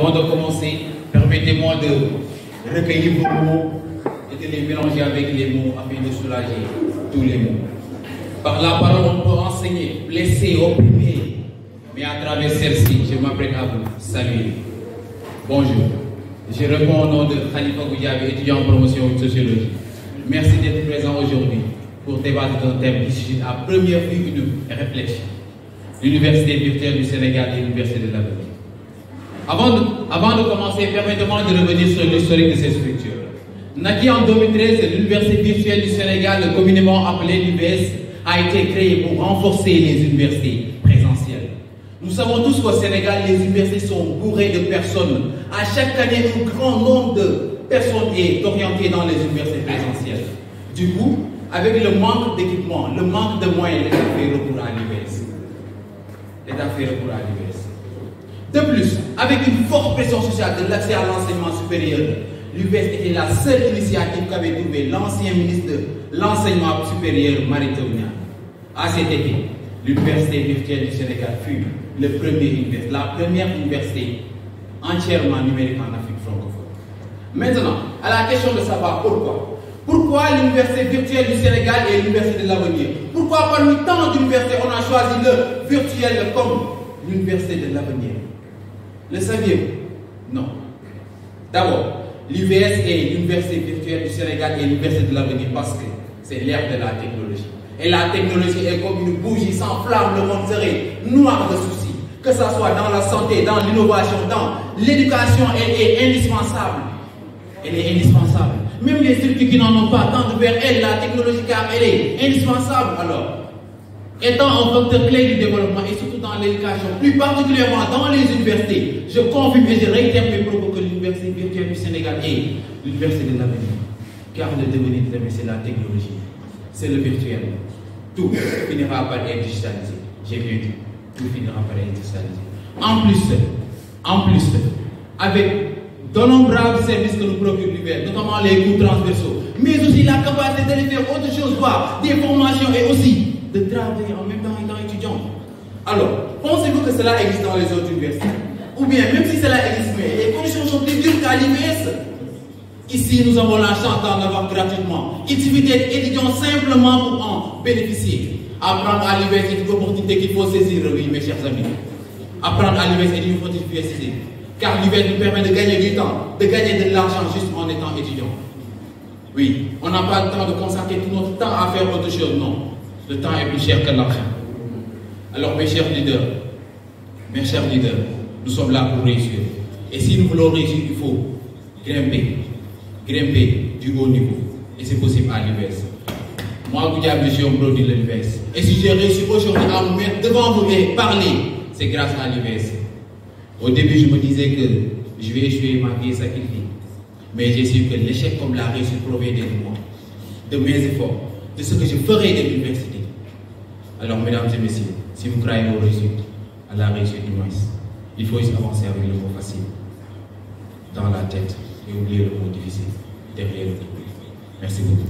Avant de commencer, permettez-moi de recueillir vos mots et de les mélanger avec les mots afin de soulager tous les mots. Par la parole, on peut enseigner, blesser, opprimer. Mais à travers celle-ci, je m'apprête à vous saluer. Bonjour. Je réponds au nom de Khalifa Goudiaby, étudiant en promotion de sociologie. Merci d'être présent aujourd'hui pour débattre d'un thème qui suscite à première vue une réflexion. L'Université virtuelle du Sénégal et l'Université de l'avenir. Avant de commencer, permettez-moi de revenir sur l'historique de ces structures. Naquit en 2013, l'Université virtuelle du Sénégal, communément appelée l'UVS, a été créée pour renforcer les universités présentielles. Nous savons tous qu'au Sénégal, les universités sont bourrées de personnes. À chaque année, un grand nombre de personnes est orienté dans les universités présentielles. Du coup, avec le manque d'équipement, le manque de moyens, l'État fait recours à l'UVS. De plus, avec une forte pression sociale de l'accès à l'enseignement supérieur, l'UVS était la seule initiative qu'avait trouvée l'ancien ministre de l'enseignement supérieur, Mary Teuw Niane. À cet effet, l'Université virtuelle du Sénégal fut la première université entièrement numérique en Afrique francophone. Maintenant, à la question de savoir pourquoi. Pourquoi l'Université virtuelle du Sénégal et l'Université de l'avenir? Pourquoi parmi tant d'universités on a choisi le virtuel comme l'Université de l'avenir? Le saviez-vous? Non. D'abord, l'UVS est l'Université virtuelle du Sénégal et l'Université de l'avenir parce que c'est l'ère de la technologie. Et la technologie est comme une bougie sans flamme, le monde serait noir de soucis. Que ce soit dans la santé, dans l'innovation, dans l'éducation, elle est indispensable. Elle est indispensable. Même les structures qui n'en ont pas tendent vers elle, la technologie, car elle est indispensable. Alors, étant un facteur clé du développement et surtout dans l'éducation, plus particulièrement dans les universités, je confirme et je réitère mes propos que l'Université virtuelle du Sénégal est l'Université de l'avenir. Car le devenir de demain, c'est la technologie, c'est le virtuel. Tout finira par être digitalisé. J'ai bien dit, tout finira par être digitalisé. En plus, avec d'innombrables services que nous procure l'UVS, notamment les cours transversaux, mais aussi la capacité de faire autre chose, voire des formations et aussi de travailler en même temps étant étudiant. Alors, pensez-vous que cela existe dans les autres universités? Ou bien, même si cela existe, mais les conditions sont plus dures qu'à l'UVS. Ici, nous avons la chance d'en avoir gratuitement. Il suffit d'être étudiant simplement pour en bénéficier. Apprendre à l'UVS est une opportunité qu'il faut saisir, oui, mes chers amis. Apprendre à l'UVS est une opportunité qu'il faut saisir. Car l'UVS nous permet de gagner du temps, de gagner de l'argent juste en étant étudiant. Oui, on n'a pas le temps de consacrer tout notre temps à faire autre chose, non. Le temps est plus cher que l'argent. Alors mes chers leaders, nous sommes là pour réussir. Et si nous voulons réussir, il faut grimper du haut niveau. Et c'est possible à l'UVS. Moi, Goudiaby, je suis un produit de l'UVS. Et si j'ai réussi aujourd'hui à me mettre devant vous et parler, c'est grâce à l'UVS. Au début, je me disais que je vais échouer, ma vie est sacrifiée. Mais j'ai su que l'échec comme la réussite provient de moi, de mes efforts, de ce que je ferai de l'université. Alors, mesdames et messieurs, si vous croyez aux réussites, à la réussite du moins, il faut juste avancer avec le mot facile dans la tête et oublier le mot difficile derrière le public. Merci beaucoup.